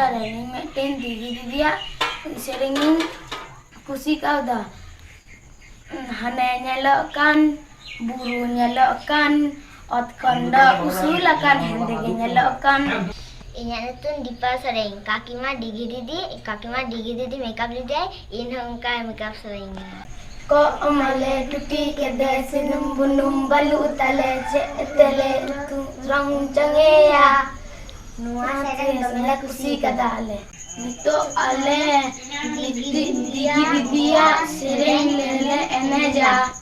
Soren meten dia seringin kusi kauda. Hane nyalakan, buru nyalakan, ot konda usulakan hendege nyalakan. Inya nutun dipa sering kaki mah Digeer didi makeup didi in hangkai makeup sering. Ko amale tuti kede sinum bunum balu tale tele tu rang changeya. Nuwa sere kusi kadale. Nito ale dia sering lele eneja.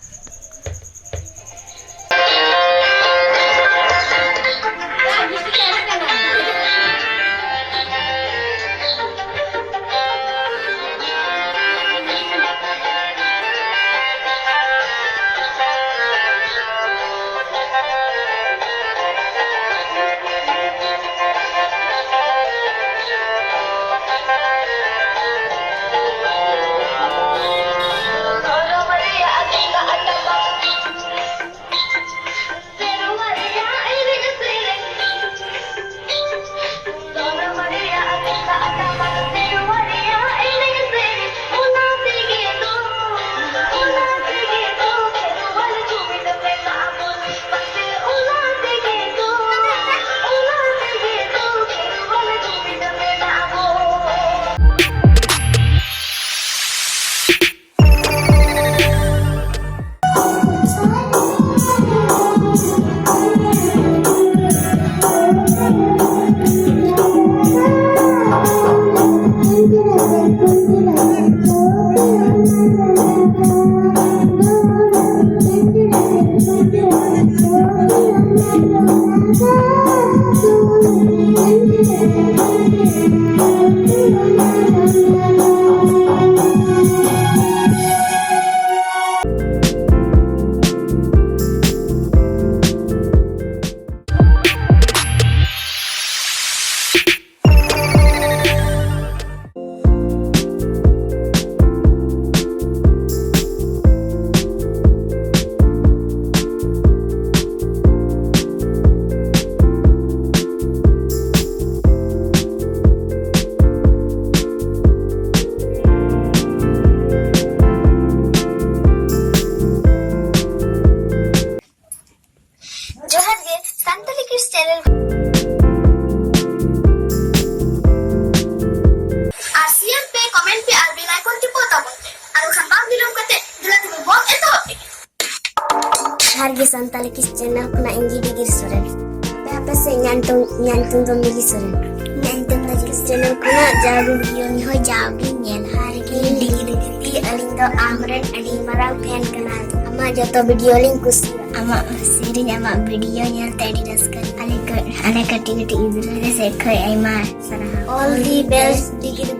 Santali Kids channel. Siap pe komen pe albin icon tipo tabo. Anu sambang bilang kate dula tu bom eto. Harga Santali Kids channel kuna inggi Digeer Soren. Apa se nyantung dom Digeer Soren. Nyantung Digeer channel kuna jago video ni ho jago nyel harga Digeer aling do amren adi marang fan kenal. Ama joto video link kusi. Ama siri ama video nya tadi raskan. Ale kati idul se kai ai ma sarah. All the best Digeer